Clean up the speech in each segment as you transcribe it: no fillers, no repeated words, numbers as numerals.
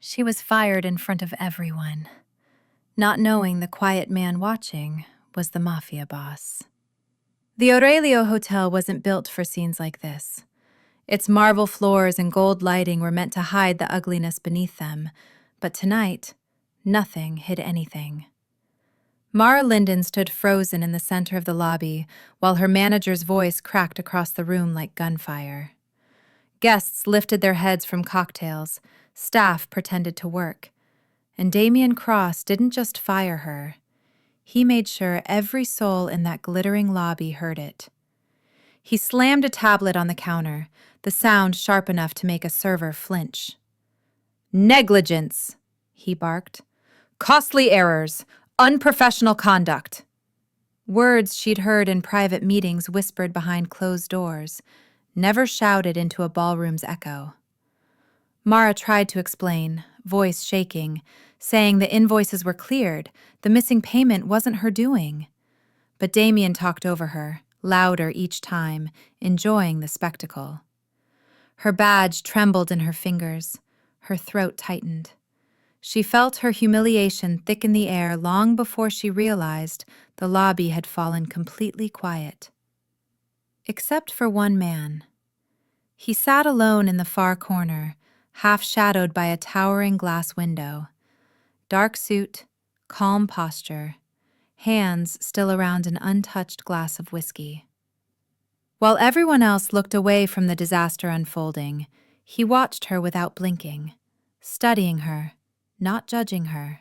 She was fired in front of everyone, not knowing the quiet man watching was the Mafia boss. The Aurelio Hotel wasn't built for scenes like this. Its marble floors and gold lighting were meant to hide the ugliness beneath them, but tonight, nothing hid anything. Mara Linden stood frozen in the center of the lobby while her manager's voice cracked across the room like gunfire. Guests lifted their heads from cocktails, staff pretended to work, and Damien Cross didn't just fire her. He made sure every soul in that glittering lobby heard it. He slammed a tablet on the counter, the sound sharp enough to make a server flinch. "Negligence," he barked. "Costly errors. Unprofessional conduct." Words she'd heard in private meetings whispered behind closed doors, never shouted into a ballroom's echo. Mara tried to explain, voice shaking, saying the invoices were cleared, the missing payment wasn't her doing. But Damien talked over her, louder each time, enjoying the spectacle. Her badge trembled in her fingers, her throat tightened. She felt her humiliation thicken the air long before she realized the lobby had fallen completely quiet. Except for one man. He sat alone in the far corner, half shadowed by a towering glass window. Dark suit, calm posture, hands still around an untouched glass of whiskey. While everyone else looked away from the disaster unfolding, he watched her without blinking, studying her, not judging her.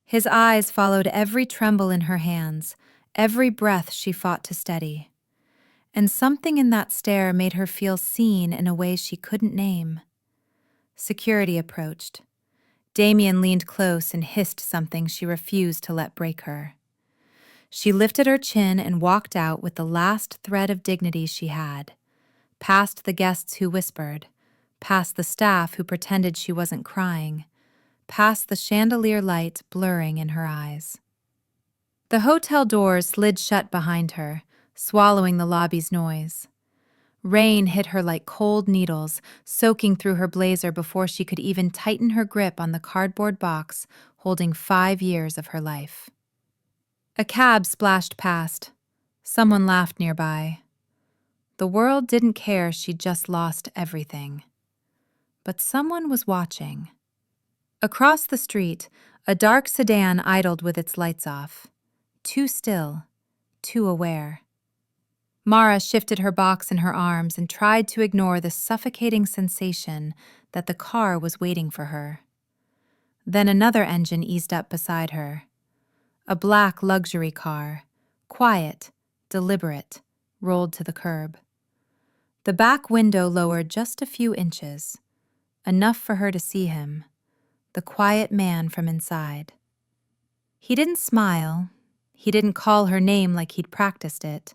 His eyes followed every tremble in her hands, every breath she fought to steady. And something in that stare made her feel seen in a way she couldn't name. Security approached. Damien leaned close and hissed something she refused to let break her. She lifted her chin and walked out with the last thread of dignity she had, past the guests who whispered, past the staff who pretended she wasn't crying, past the chandelier light blurring in her eyes. The hotel doors slid shut behind her, swallowing the lobby's noise. Rain hit her like cold needles, soaking through her blazer before she could even tighten her grip on the cardboard box holding 5 years of her life. A cab splashed past. Someone laughed nearby. The world didn't care she'd just lost everything. But someone was watching. Across the street, a dark sedan idled with its lights off. Too still, too aware. Mara shifted her box in her arms and tried to ignore the suffocating sensation that the car was waiting for her. Then another engine eased up beside her. A black luxury car, quiet, deliberate, rolled to the curb. The back window lowered just a few inches, enough for her to see him, the quiet man from inside. He didn't smile. He didn't call her name like he'd practiced it.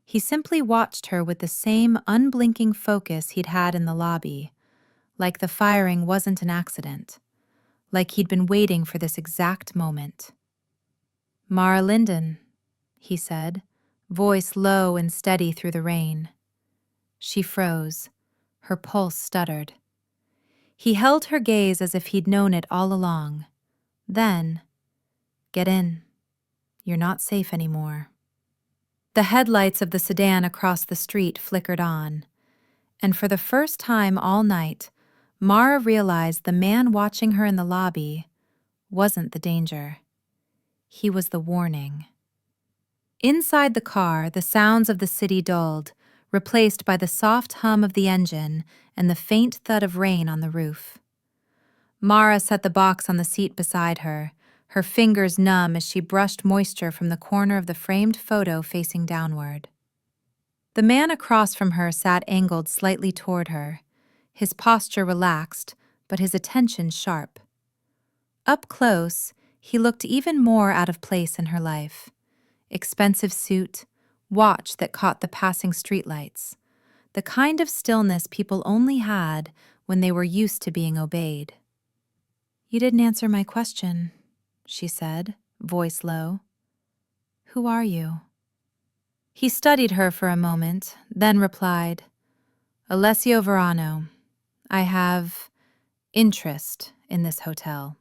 He simply watched her with the same unblinking focus he'd had in the lobby, like the firing wasn't an accident, like he'd been waiting for this exact moment. "Mara Linden," he said, voice low and steady through the rain. She froze. Her pulse stuttered. He held her gaze as if he'd known it all along. Then, "Get in. You're not safe anymore." The headlights of the sedan across the street flickered on, and for the first time all night, Mara realized the man watching her in the lobby wasn't the danger. He was the warning. Inside the car, the sounds of the city dulled, replaced by the soft hum of the engine and the faint thud of rain on the roof. Mara set the box on the seat beside her, her fingers numb as she brushed moisture from the corner of the framed photo facing downward. The man across from her sat angled slightly toward her, his posture relaxed, but his attention sharp. Up close, he looked even more out of place in her life. Expensive suit, watch that caught the passing streetlights, the kind of stillness people only had when they were used to being obeyed. "You didn't answer my question," she said, voice low. "Who are you?" He studied her for a moment, then replied, "Alessio Verano. I have interest in this hotel.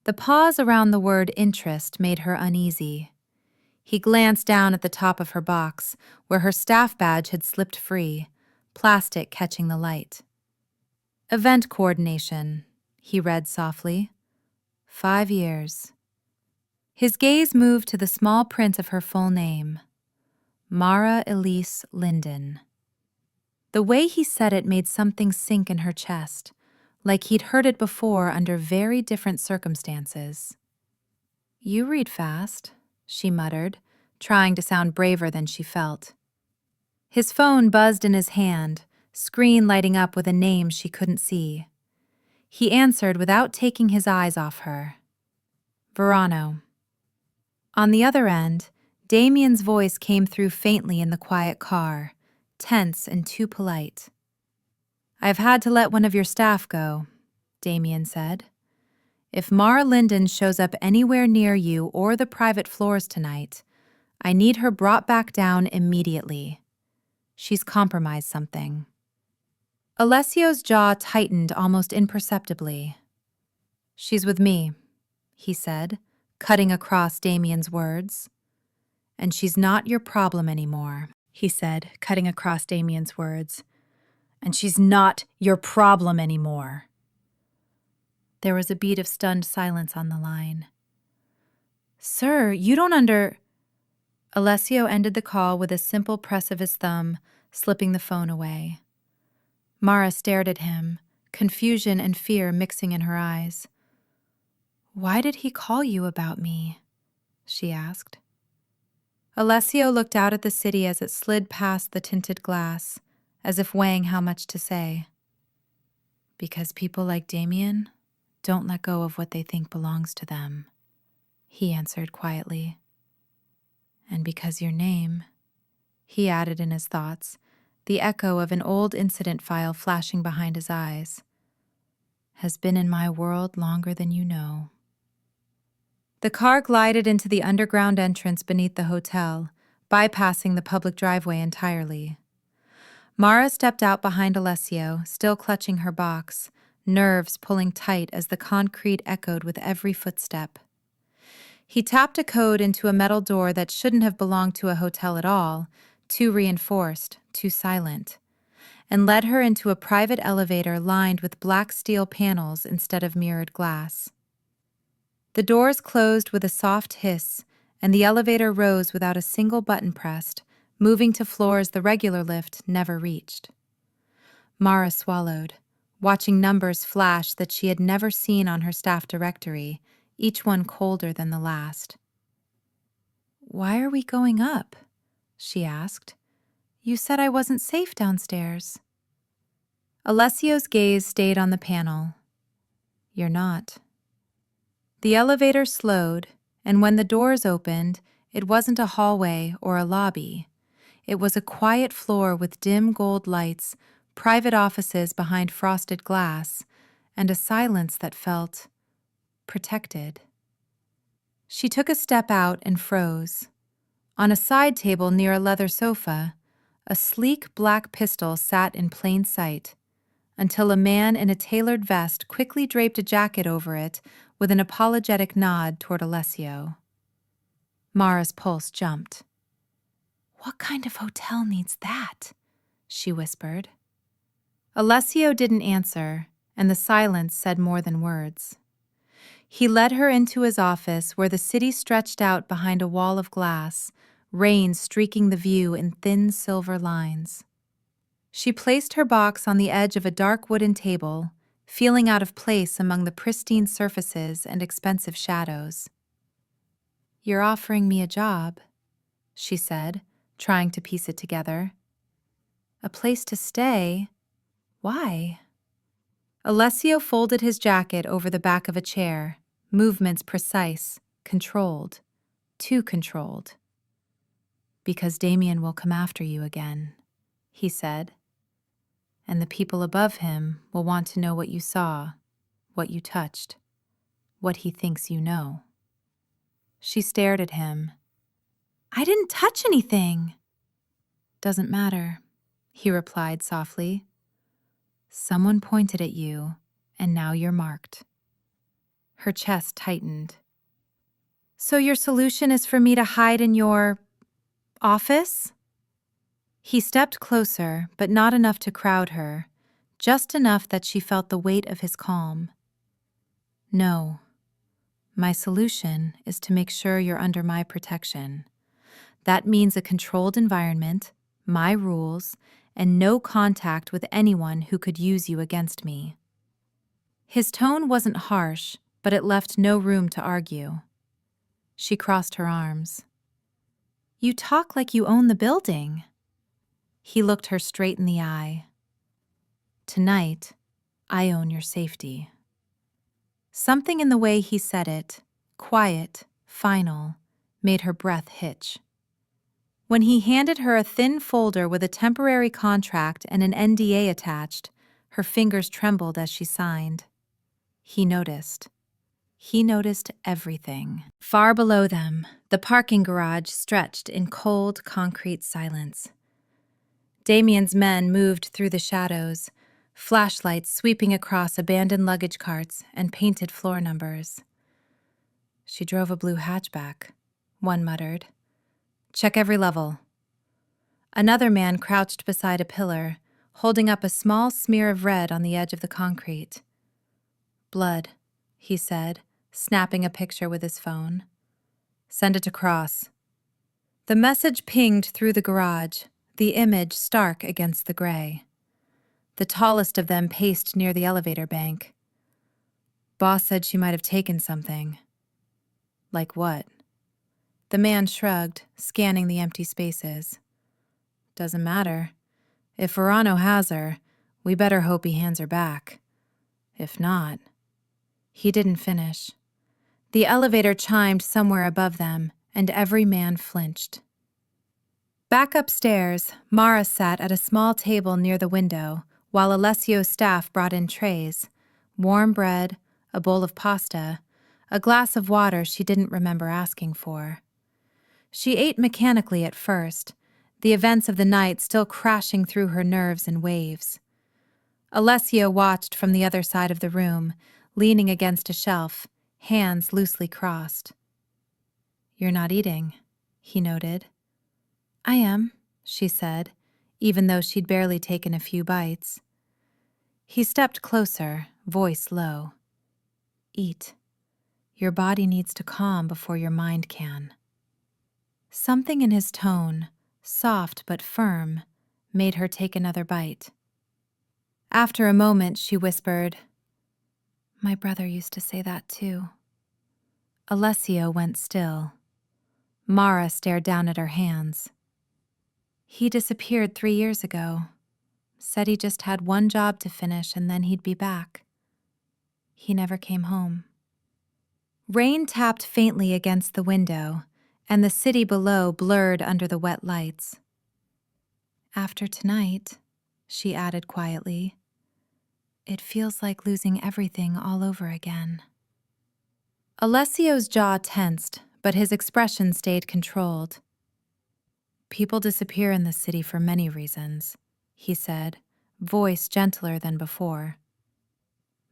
The pause around the word interest made her uneasy. He glanced down at the top of her box, where her staff badge had slipped free, plastic catching the light. Event coordination, he read softly. 5 years. His gaze moved to the small print of her full name, Mara Linden. The way he said it made something sink in her chest, like he'd heard it before under very different circumstances. You read fast, she muttered, trying to sound braver than she felt. His phone buzzed in his hand, screen lighting up with a name she couldn't see. He answered without taking his eyes off her. Verano. On the other end, Damien's voice came through faintly in the quiet car, tense and too polite. I've had to let one of your staff go, Damien said. If Mara Linden shows up anywhere near you or the private floors tonight, I need her brought back down immediately. She's compromised something. Alessio's jaw tightened almost imperceptibly. She's with me, he said, cutting across Damien's words. And she's not your problem anymore, he said, cutting across Damien's words. And she's not your problem anymore. There was a beat of stunned silence on the line. Sir, you don't Alessio ended the call with a simple press of his thumb, slipping the phone away. Mara stared at him, confusion and fear mixing in her eyes. Why did he call you about me? She asked. Alessio looked out at the city as it slid past the tinted glass, as if weighing how much to say. Because people like Damien don't let go of what they think belongs to them, he answered quietly. And because your name, he added in his thoughts, the echo of an old incident file flashing behind his eyes, has been in my world longer than you know. The car glided into the underground entrance beneath the hotel, bypassing the public driveway entirely. Mara stepped out behind Alessio, still clutching her box, nerves pulling tight as the concrete echoed with every footstep. He tapped a code into a metal door that shouldn't have belonged to a hotel at all, too reinforced, too silent, and led her into a private elevator lined with black steel panels instead of mirrored glass. The doors closed with a soft hiss, and the elevator rose without a single button pressed, moving to floors the regular lift never reached. Mara swallowed, watching numbers flash that she had never seen on her staff directory, each one colder than the last. Why are we going up? She asked. You said I wasn't safe downstairs. Alessio's gaze stayed on the panel. You're not. The elevator slowed, and when the doors opened, it wasn't a hallway or a lobby. It was a quiet floor with dim gold lights, private offices behind frosted glass, and a silence that felt protected. She took a step out and froze. On a side table near a leather sofa, a sleek black pistol sat in plain sight, until a man in a tailored vest quickly draped a jacket over it with an apologetic nod toward Alessio. Mara's pulse jumped. What kind of hotel needs that? She whispered. Alessio didn't answer, and the silence said more than words. He led her into his office where the city stretched out behind a wall of glass, rain streaking the view in thin silver lines. She placed her box on the edge of a dark wooden table, feeling out of place among the pristine surfaces and expensive shadows. You're offering me a job, she said, trying to piece it together. A place to stay? Why? Alessio folded his jacket over the back of a chair, movements precise, controlled, too controlled. Because Damien will come after you again, he said. And the people above him will want to know what you saw, what you touched, what he thinks you know. She stared at him. I didn't touch anything. Doesn't matter, he replied softly. Someone pointed at you, and now you're marked. Her chest tightened. So your solution is for me to hide in your office? He stepped closer, but not enough to crowd her, just enough that she felt the weight of his calm. No. My solution is to make sure you're under my protection. That means a controlled environment, my rules, and no contact with anyone who could use you against me. His tone wasn't harsh, but it left no room to argue. She crossed her arms. You talk like you own the building. He looked her straight in the eye. Tonight, I own your safety. Something in the way he said it, quiet, final, made her breath hitch. When he handed her a thin folder with a temporary contract and an NDA attached, her fingers trembled as she signed. He noticed. He noticed everything. Far below them, the parking garage stretched in cold, concrete silence. Damien's men moved through the shadows, flashlights sweeping across abandoned luggage carts and painted floor numbers. She drove a blue hatchback, one muttered. Check every level. Another man crouched beside a pillar, holding up a small smear of red on the edge of the concrete. Blood, he said, snapping a picture with his phone. Send it across. The message pinged through the garage, the image stark against the gray. The tallest of them paced near the elevator bank. Boss said she might have taken something. Like what? The man shrugged, scanning the empty spaces. Doesn't matter. If Verano has her, we better hope he hands her back. If not... He didn't finish. The elevator chimed somewhere above them, and every man flinched. Back upstairs, Mara sat at a small table near the window, while Alessio's staff brought in trays, warm bread, a bowl of pasta, a glass of water she didn't remember asking for. She ate mechanically at first, the events of the night still crashing through her nerves in waves. Alessio watched from the other side of the room, leaning against a shelf, hands loosely crossed. You're not eating, he noted. I am, she said, even though she'd barely taken a few bites. He stepped closer, voice low. Eat. Your body needs to calm before your mind can. Something in his tone, soft but firm, made her take another bite. After a moment, she whispered, My brother used to say that too. Alessio went still. Mara stared down at her hands. He disappeared 3 years ago. Said he just had one job to finish and then he'd be back. He never came home. Rain tapped faintly against the window, and the city below blurred under the wet lights. After tonight, she added quietly, it feels like losing everything all over again. Alessio's jaw tensed, but his expression stayed controlled. People disappear in this city for many reasons, he said, voice gentler than before.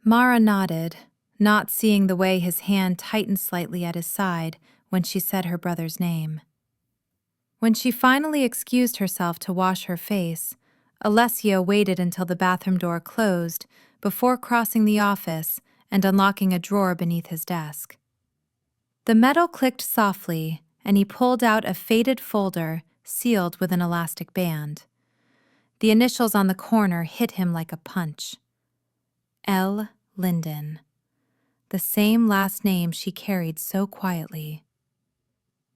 Mara nodded, not seeing the way his hand tightened slightly at his side when she said her brother's name. When she finally excused herself to wash her face, Alessio waited until the bathroom door closed before crossing the office and unlocking a drawer beneath his desk. The metal clicked softly, and he pulled out a faded folder sealed with an elastic band. The initials on the corner hit him like a punch. L. Linden. The same last name she carried so quietly.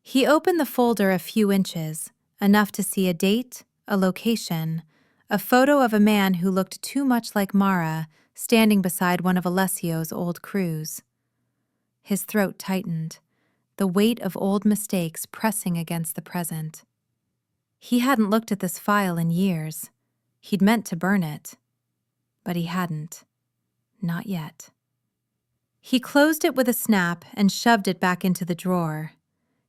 He opened the folder a few inches, enough to see a date, a location, a photo of a man who looked too much like Mara standing beside one of Alessio's old crews. His throat tightened, the weight of old mistakes pressing against the present. He hadn't looked at this file in years. He'd meant to burn it, but he hadn't. Not yet. He closed it with a snap and shoved it back into the drawer.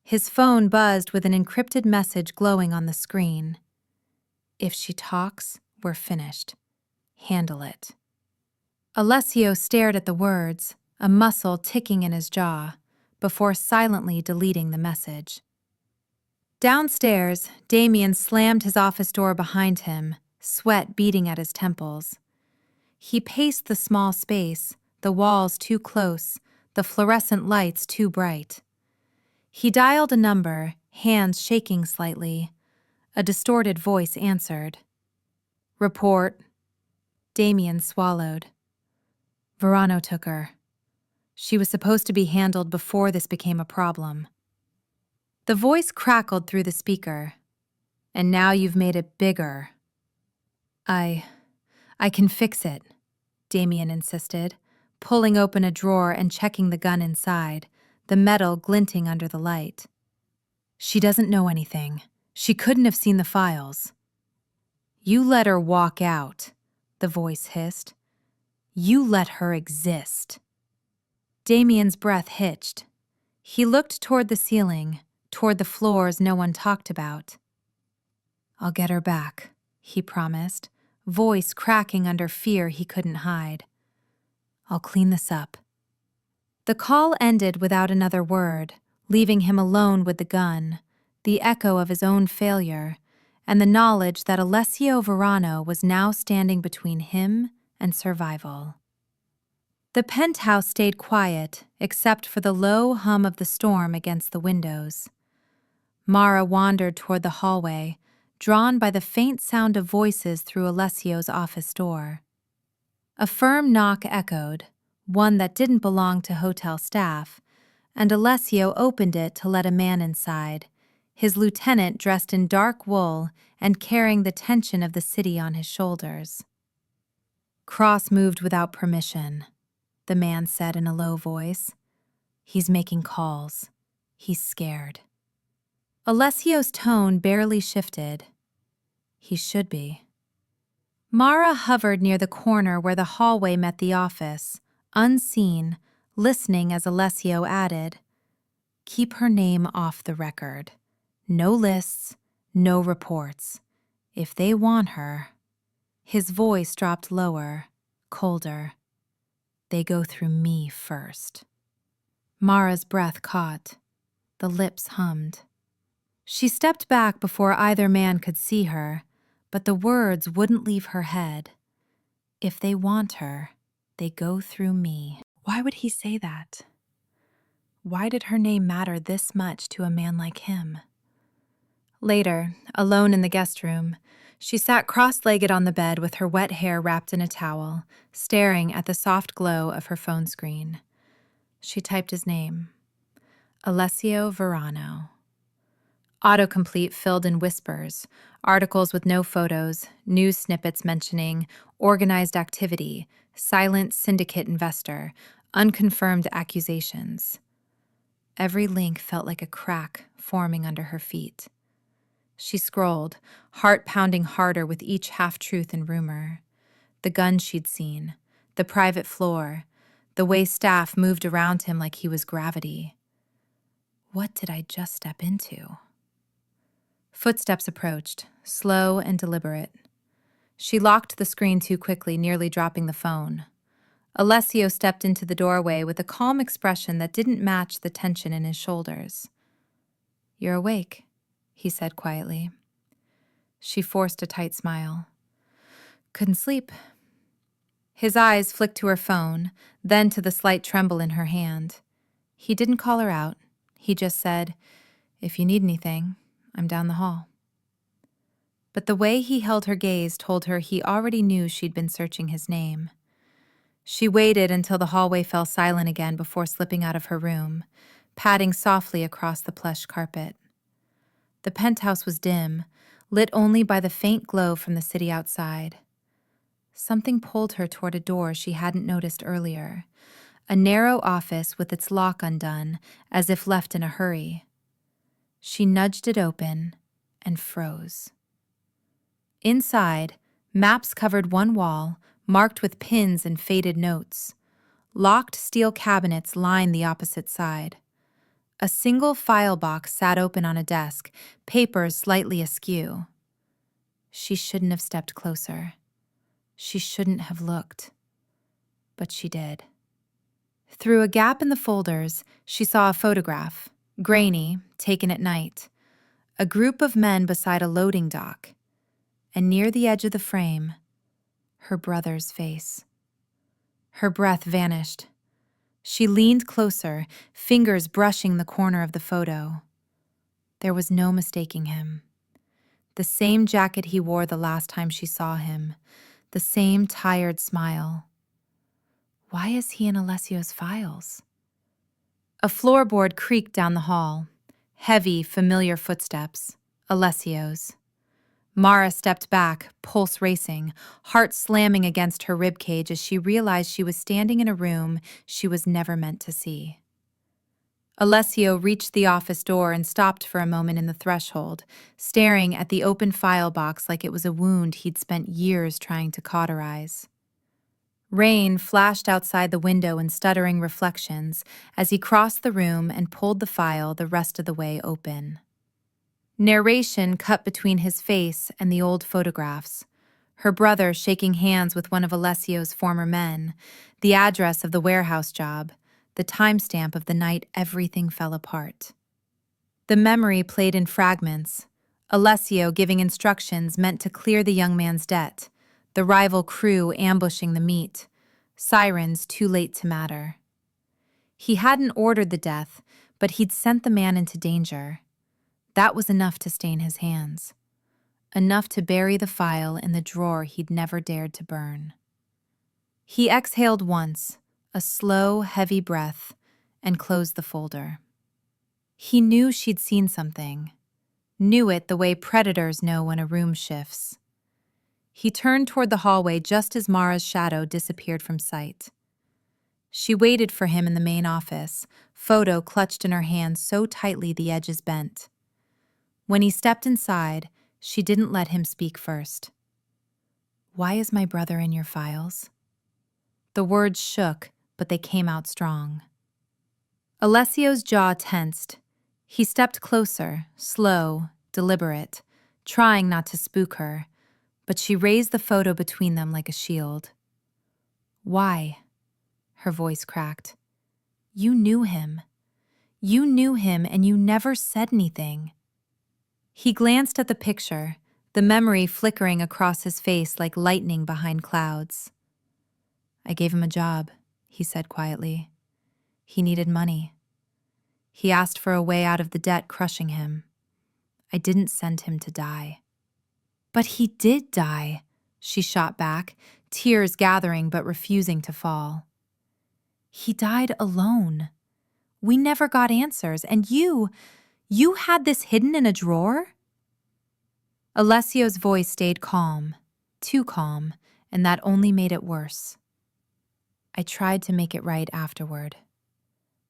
His phone buzzed with an encrypted message glowing on the screen. If she talks, we're finished. Handle it. Alessio stared at the words, a muscle ticking in his jaw, before silently deleting the message. Downstairs, Damien slammed his office door behind him, sweat beading at his temples. He paced the small space, the walls too close, the fluorescent lights too bright. He dialed a number, hands shaking slightly. A distorted voice answered. "Report." Damien swallowed. Verano took her. She was supposed to be handled before this became a problem. The voice crackled through the speaker. "And now you've made it bigger." I can fix it," Damien insisted, pulling open a drawer and checking the gun inside, the metal glinting under the light. "She doesn't know anything. She couldn't have seen the files." "You let her walk out," the voice hissed. "You let her exist." Damien's breath hitched. He looked toward the ceiling, toward the floors no one talked about. "I'll get her back," he promised, voice cracking under fear he couldn't hide. "I'll clean this up." The call ended without another word, leaving him alone with the gun, the echo of his own failure, and the knowledge that Alessio Verano was now standing between him and survival. The penthouse stayed quiet, except for the low hum of the storm against the windows. Mara wandered toward the hallway, drawn by the faint sound of voices through Alessio's office door. A firm knock echoed, one that didn't belong to hotel staff, and Alessio opened it to let a man inside, his lieutenant dressed in dark wool and carrying the tension of the city on his shoulders. "Cross moved without permission," the man said in a low voice. "He's making calls. He's scared." Alessio's tone barely shifted. He should be. Mara hovered near the corner where the hallway met the office, unseen, listening as Alessio added, "Keep her name off the record. No lists, no reports. If they want her..." His voice dropped lower, colder. "They go through me first." Mara's breath caught. The lips hummed. She stepped back before either man could see her, but the words wouldn't leave her head. "If they want her, they go through me." Why would he say that? Why did her name matter this much to a man like him? Later, alone in the guest room, she sat cross-legged on the bed with her wet hair wrapped in a towel, staring at the soft glow of her phone screen. She typed his name. Alessio Verano. Autocomplete filled in whispers, articles with no photos, news snippets mentioning organized activity, silent syndicate investor, unconfirmed accusations. Every link felt like a crack forming under her feet. She scrolled, heart pounding harder with each half-truth and rumor. The gun she'd seen, the private floor, the way staff moved around him like he was gravity. What did I just step into? Footsteps approached, slow and deliberate. She locked the screen too quickly, nearly dropping the phone. Alessio stepped into the doorway with a calm expression that didn't match the tension in his shoulders. "You're awake," he said quietly. She forced a tight smile. "Couldn't sleep." His eyes flicked to her phone, then to the slight tremble in her hand. He didn't call her out. He just said, "If you need anything, I'm down the hall." But the way he held her gaze told her he already knew she'd been searching his name. She waited until the hallway fell silent again before slipping out of her room, padding softly across the plush carpet. The penthouse was dim, lit only by the faint glow from the city outside. Something pulled her toward a door she hadn't noticed earlier, a narrow office with its lock undone, as if left in a hurry. She nudged it open and froze. Inside, maps covered one wall, marked with pins and faded notes. Locked steel cabinets lined the opposite side. A single file box sat open on a desk, papers slightly askew. She shouldn't have stepped closer. She shouldn't have looked. But she did. Through a gap in the folders, she saw a photograph, grainy, taken at night. A group of men beside a loading dock, and near the edge of the frame, her brother's face. Her breath vanished. She leaned closer, fingers brushing the corner of the photo. There was no mistaking him. The same jacket he wore the last time she saw him, the same tired smile. Why is he in Alessio's files? A floorboard creaked down the hall. Heavy, familiar footsteps. Alessio's. Mara stepped back, pulse racing, heart slamming against her ribcage as she realized she was standing in a room she was never meant to see. Alessio reached the office door and stopped for a moment in the threshold, staring at the open file box like it was a wound he'd spent years trying to cauterize. Rain flashed outside the window in stuttering reflections as he crossed the room and pulled the file the rest of the way open. Narration cut between his face and the old photographs. Her brother shaking hands with one of Alessio's former men, the address of the warehouse job, the timestamp of the night everything fell apart. The memory played in fragments, Alessio giving instructions meant to clear the young man's debt, the rival crew ambushing the meet, sirens too late to matter. He hadn't ordered the death, but he'd sent the man into danger. That was enough to stain his hands. Enough to bury the file in the drawer he'd never dared to burn. He exhaled once, a slow, heavy breath, and closed the folder. He knew she'd seen something. Knew it the way predators know when a room shifts. He turned toward the hallway just as Mara's shadow disappeared from sight. She waited for him in the main office, photo clutched in her hand so tightly the edges bent. When he stepped inside, she didn't let him speak first. "Why is my brother in your files?" The words shook, but they came out strong. Alessio's jaw tensed. He stepped closer, slow, deliberate, trying not to spook her, but she raised the photo between them like a shield. "Why?" Her voice cracked. "You knew him. You knew him and you never said anything." He glanced at the picture, the memory flickering across his face like lightning behind clouds. "I gave him a job," he said quietly. "He needed money. He asked for a way out of the debt crushing him. I didn't send him to die." "But he did die," she shot back, tears gathering but refusing to fall. "He died alone. We never got answers, and you had this hidden in a drawer?" Alessio's voice stayed calm, too calm, and that only made it worse. "I tried to make it right afterward."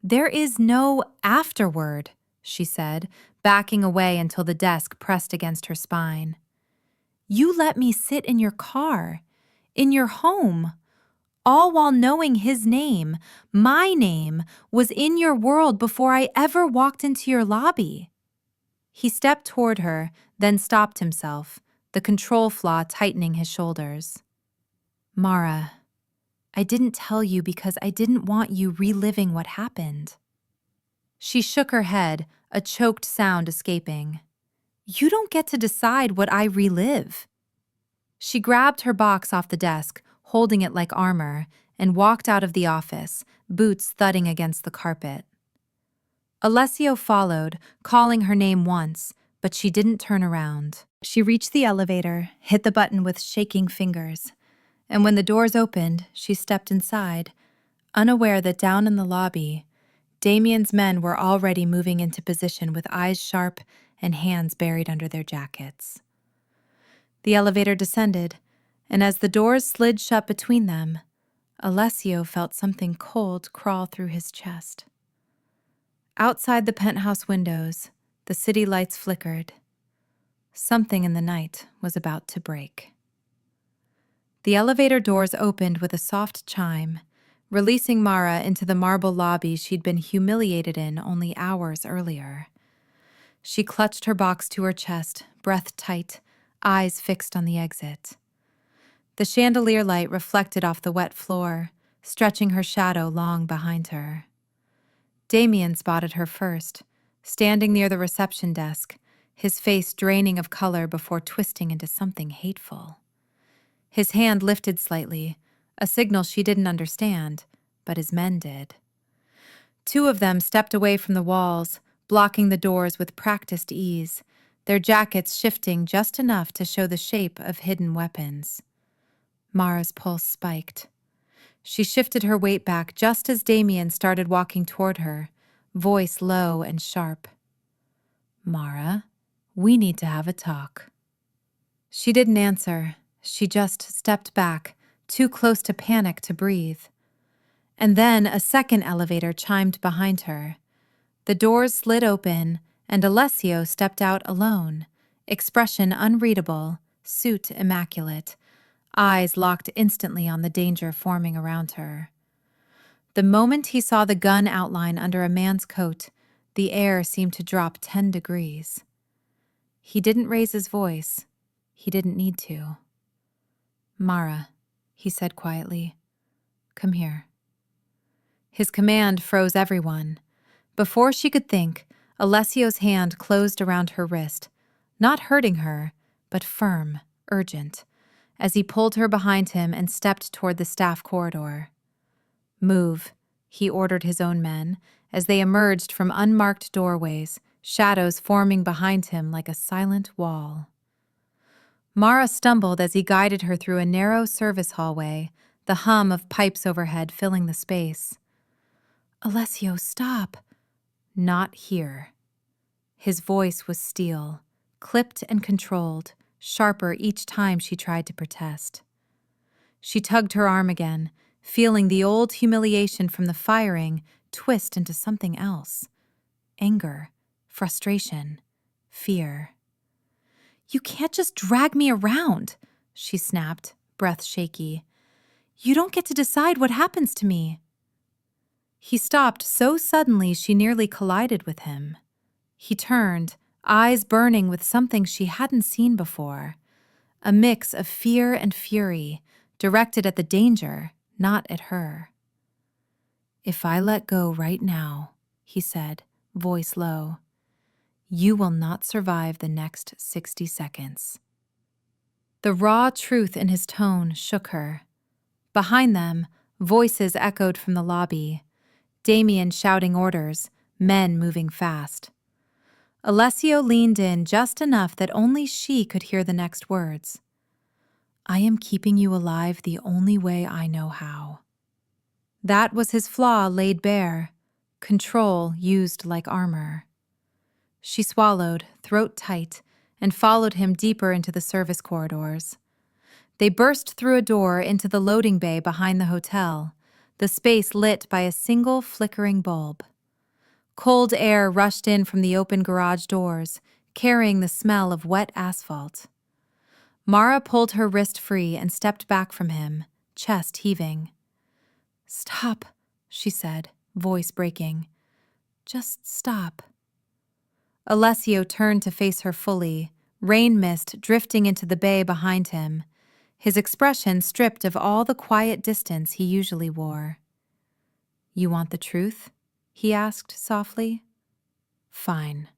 "There is no afterward," she said, backing away until the desk pressed against her spine. "You let me sit in your car, in your home, all while knowing his name, my name, was in your world before I ever walked into your lobby." He stepped toward her, then stopped himself, the control flaw tightening his shoulders. "Mara, I didn't tell you because I didn't want you reliving what happened." She shook her head, a choked sound escaping. "You don't get to decide what I relive." She grabbed her box off the desk, holding it like armor, and walked out of the office, boots thudding against the carpet. Alessio followed, calling her name once, but she didn't turn around. She reached the elevator, hit the button with shaking fingers, and when the doors opened, she stepped inside, unaware that down in the lobby, Damien's men were already moving into position with eyes sharp and hands buried under their jackets. The elevator descended, and as the doors slid shut between them, Alessio felt something cold crawl through his chest. Outside the penthouse windows, the city lights flickered. Something in the night was about to break. The elevator doors opened with a soft chime, releasing Mara into the marble lobby she'd been humiliated in only hours earlier. She clutched her box to her chest, breath tight, eyes fixed on the exit. The chandelier light reflected off the wet floor, stretching her shadow long behind her. Damien spotted her first, standing near the reception desk, his face draining of color before twisting into something hateful. His hand lifted slightly, a signal she didn't understand, but his men did. Two of them stepped away from the walls, blocking the doors with practiced ease, their jackets shifting just enough to show the shape of hidden weapons. Mara's pulse spiked. She shifted her weight back just as Damien started walking toward her, voice low and sharp. "Mara, we need to have a talk." She didn't answer. She just stepped back, too close to panic to breathe. And then a second elevator chimed behind her. The doors slid open, and Alessio stepped out alone, expression unreadable, suit immaculate, eyes locked instantly on the danger forming around her. The moment he saw the gun outline under a man's coat, the air seemed to drop 10 degrees. He didn't raise his voice. He didn't need to. "Mara," he said quietly, "come here." His command froze everyone. Before she could think, Alessio's hand closed around her wrist, not hurting her, but firm, urgent, as he pulled her behind him and stepped toward the staff corridor. "Move," he ordered his own men, as they emerged from unmarked doorways, shadows forming behind him like a silent wall. Mara stumbled as he guided her through a narrow service hallway, the hum of pipes overhead filling the space. "Alessio, stop." "Not here." His voice was steel, clipped and controlled, sharper each time she tried to protest. She tugged her arm again, feeling the old humiliation from the firing twist into something else. Anger, frustration, fear. "You can't just drag me around," she snapped, breath shaky. "You don't get to decide what happens to me." He stopped so suddenly she nearly collided with him. He turned, eyes burning with something she hadn't seen before. A mix of fear and fury, directed at the danger, not at her. "If I let go right now," he said, voice low, "you will not survive the next 60 seconds. The raw truth in his tone shook her. Behind them, voices echoed from the lobby. Damien shouting orders, men moving fast. Alessio leaned in just enough that only she could hear the next words. "I am keeping you alive the only way I know how." That was his flaw laid bare, control used like armor. She swallowed, throat tight, and followed him deeper into the service corridors. They burst through a door into the loading bay behind the hotel, the space lit by a single flickering bulb. Cold air rushed in from the open garage doors, carrying the smell of wet asphalt. Mara pulled her wrist free and stepped back from him, chest heaving. "Stop," she said, voice breaking. "Just stop." Alessio turned to face her fully, rain mist drifting into the bay behind him, his expression stripped of all the quiet distance he usually wore. "You want the truth?" he asked softly. "Fine."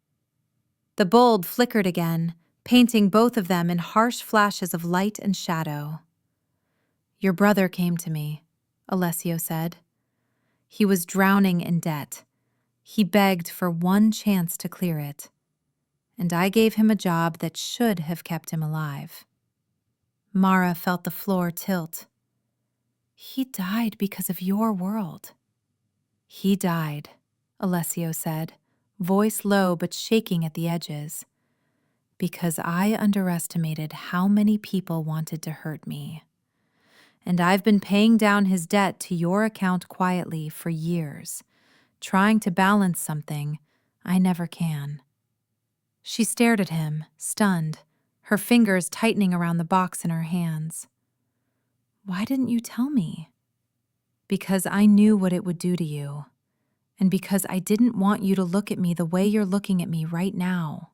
The bulb flickered again, painting both of them in harsh flashes of light and shadow. "Your brother came to me," Alessio said. "He was drowning in debt. He begged for one chance to clear it. And I gave him a job that should have kept him alive." Mara felt the floor tilt. "He died because of your world." "He died," Alessio said, voice low but shaking at the edges, "because I underestimated how many people wanted to hurt me. And I've been paying down his debt to your account quietly for years, trying to balance something I never can." She stared at him, stunned, her fingers tightening around the box in her hands. "Why didn't you tell me?" "Because I knew what it would do to you. And because I didn't want you to look at me the way you're looking at me right now."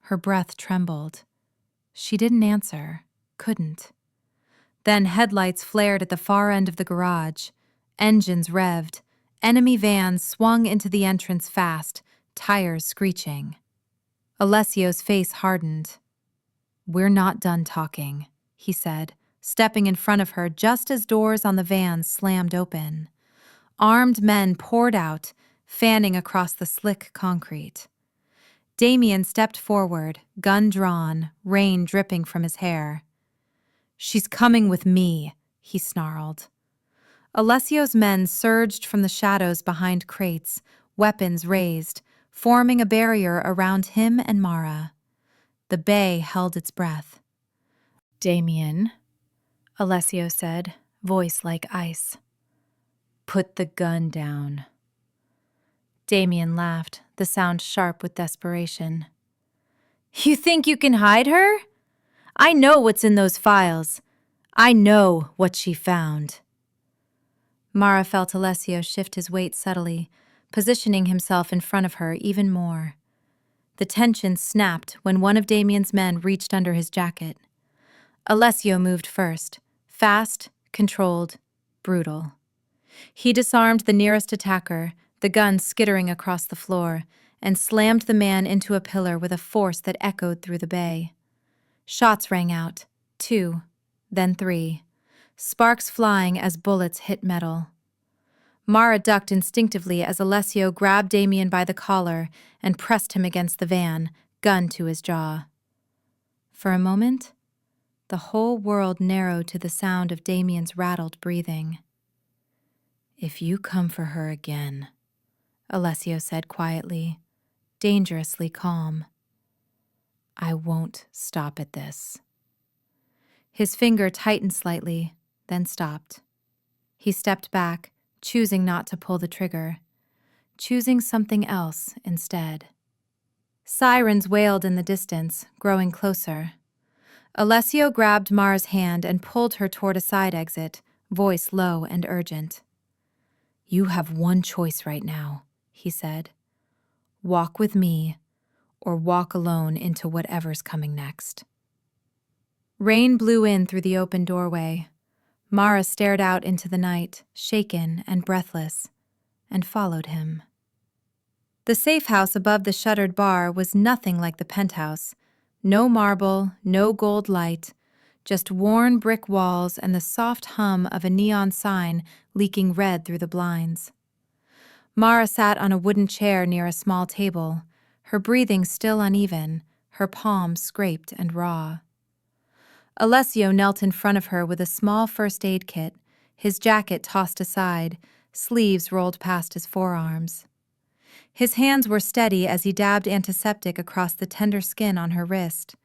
Her breath trembled. She didn't answer, couldn't. Then headlights flared at the far end of the garage. Engines revved. Enemy vans swung into the entrance fast, tires screeching. Alessio's face hardened. "We're not done talking," he said, stepping in front of her just as doors on the vans slammed open. Armed men poured out, fanning across the slick concrete. Damien stepped forward, gun drawn, rain dripping from his hair. "She's coming with me," he snarled. Alessio's men surged from the shadows behind crates, weapons raised, forming a barrier around him and Mara. The bay held its breath. "Damien," Alessio said, voice like ice. "Put the gun down." Damien laughed, the sound sharp with desperation. "You think you can hide her? I know what's in those files. I know what she found." Mara felt Alessio shift his weight subtly, positioning himself in front of her even more. The tension snapped when one of Damien's men reached under his jacket. Alessio moved first, fast, controlled, brutal. He disarmed the nearest attacker, the gun skittering across the floor, and slammed the man into a pillar with a force that echoed through the bay. Shots rang out, 2, then 3, sparks flying as bullets hit metal. Mara ducked instinctively as Alessio grabbed Damien by the collar and pressed him against the van, gun to his jaw. For a moment, the whole world narrowed to the sound of Damien's rattled breathing. "If you come for her again," Alessio said quietly, dangerously calm, "I won't stop at this." His finger tightened slightly, then stopped. He stepped back, choosing not to pull the trigger, choosing something else instead. Sirens wailed in the distance, growing closer. Alessio grabbed Mara's hand and pulled her toward a side exit, voice low and urgent. "You have one choice right now," he said. "Walk with me, or walk alone into whatever's coming next." Rain blew in through the open doorway. Mara stared out into the night, shaken and breathless, and followed him. The safe house above the shuttered bar was nothing like the penthouse. No marble, no gold light, just worn brick walls and the soft hum of a neon sign leaking red through the blinds. Mara sat on a wooden chair near a small table, her breathing still uneven, her palms scraped and raw. Alessio knelt in front of her with a small first aid kit, his jacket tossed aside, sleeves rolled past his forearms. His hands were steady as he dabbed antiseptic across the tender skin on her wrist,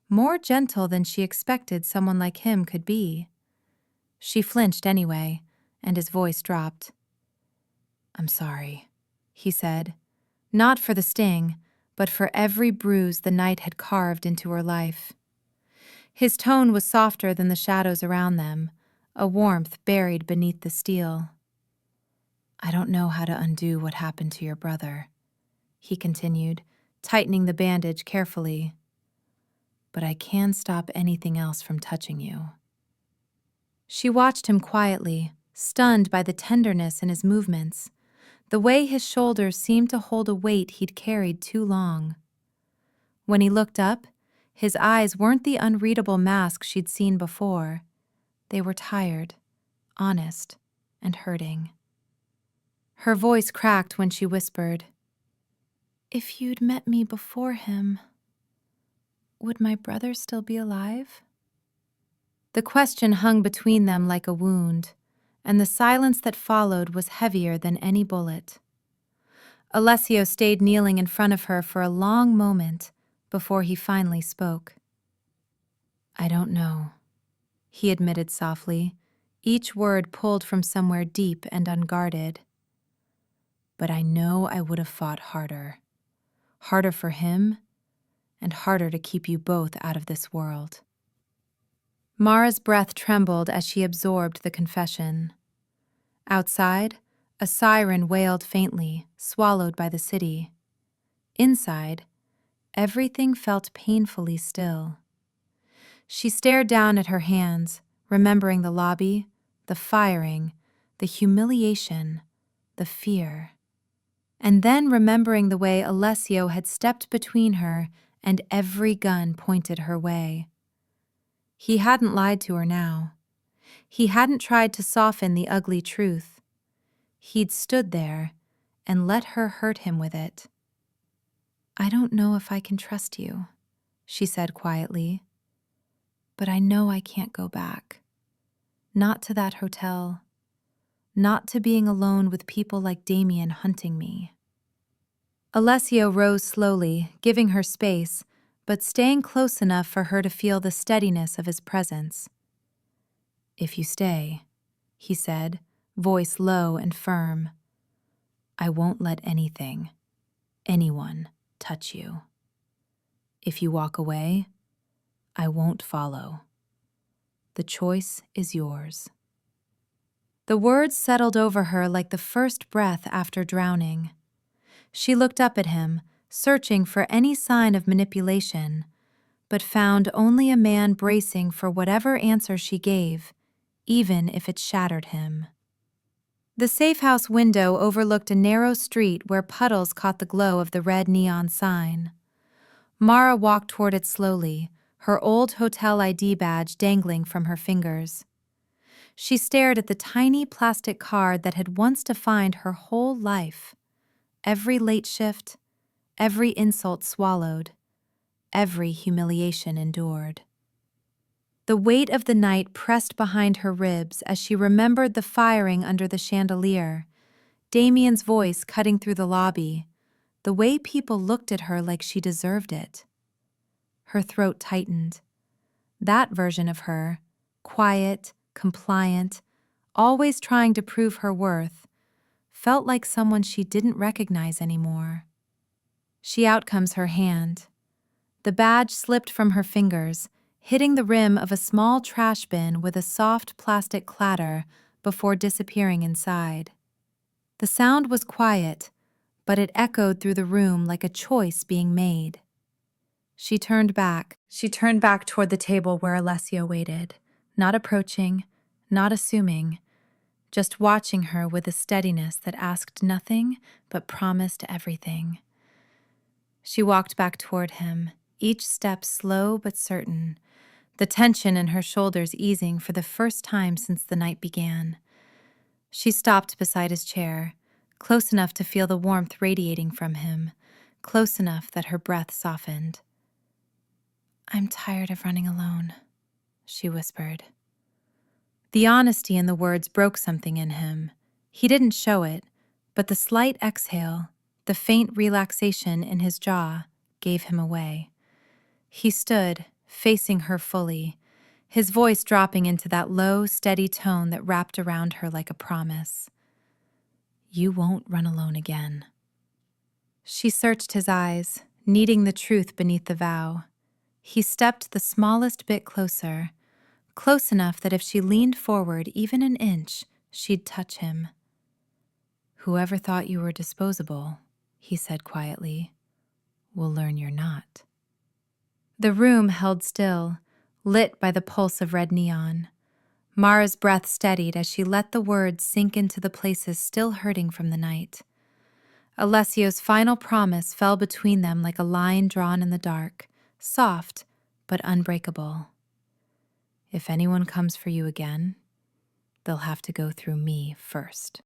more gentle than she expected someone like him could be. She flinched anyway, and his voice dropped. "I'm sorry," he said, not for the sting, but for every bruise the night had carved into her life. His tone was softer than the shadows around them, a warmth buried beneath the steel. "I don't know how to undo what happened to your brother," he continued, tightening the bandage carefully. "But I can stop anything else from touching you." She watched him quietly, stunned by the tenderness in his movements, the way his shoulders seemed to hold a weight he'd carried too long. When he looked up, his eyes weren't the unreadable mask she'd seen before. They were tired, honest, and hurting. Her voice cracked when she whispered, "If you'd met me before him, would my brother still be alive?" The question hung between them like a wound, and the silence that followed was heavier than any bullet. Alessio stayed kneeling in front of her for a long moment before he finally spoke. "I don't know," he admitted softly, each word pulled from somewhere deep and unguarded. "But I know I would have fought harder. Harder for him, and harder to keep you both out of this world." Mara's breath trembled as she absorbed the confession. Outside, a siren wailed faintly, swallowed by the city. Inside, everything felt painfully still. She stared down at her hands, remembering the lobby, the firing, the humiliation, the fear. And then remembering the way Alessio had stepped between her and every gun pointed her way. He hadn't lied to her now. He hadn't tried to soften the ugly truth. He'd stood there and let her hurt him with it. "I don't know if I can trust you," she said quietly. "But I know I can't go back. Not to that hotel. Not to being alone with people like Damien hunting me." Alessio rose slowly, giving her space, but staying close enough for her to feel the steadiness of his presence. "If you stay," he said, voice low and firm, "I won't let anything, anyone, touch you. If you walk away, I won't follow. The choice is yours." The words settled over her like the first breath after drowning. She looked up at him, searching for any sign of manipulation, but found only a man bracing for whatever answer she gave, even if it shattered him. The safe house window overlooked a narrow street where puddles caught the glow of the red neon sign. Mara walked toward it slowly, her old hotel ID badge dangling from her fingers. She stared at the tiny plastic card that had once defined her whole life. Every late shift, every insult swallowed, every humiliation endured. The weight of the night pressed behind her ribs as she remembered the firing under the chandelier, Damien's voice cutting through the lobby, the way people looked at her like she deserved it. Her throat tightened. That version of her, quiet, compliant, always trying to prove her worth, felt like someone she didn't recognize anymore. She outcomes her hand. The badge slipped from her fingers, hitting the rim of a small trash bin with a soft plastic clatter before disappearing inside. The sound was quiet, but it echoed through the room like a choice being made. She turned back toward the table where Alessio waited, not approaching, not assuming, just watching her with a steadiness that asked nothing but promised everything. She walked back toward him, each step slow but certain, the tension in her shoulders easing for the first time since the night began. She stopped beside his chair, close enough to feel the warmth radiating from him, close enough that her breath softened. "I'm tired of running alone," she whispered. The honesty in the words broke something in him. He didn't show it, but the slight exhale, the faint relaxation in his jaw, gave him away. He stood, facing her fully, his voice dropping into that low, steady tone that wrapped around her like a promise. "You won't run alone again." She searched his eyes, needing the truth beneath the vow. He stepped the smallest bit closer, close enough that if she leaned forward even an inch, she'd touch him. "Whoever thought you were disposable," he said quietly, "will learn you're not." The room held still, lit by the pulse of red neon. Mara's breath steadied as she let the words sink into the places still hurting from the night. Alessio's final promise fell between them like a line drawn in the dark, soft but unbreakable. "If anyone comes for you again, they'll have to go through me first."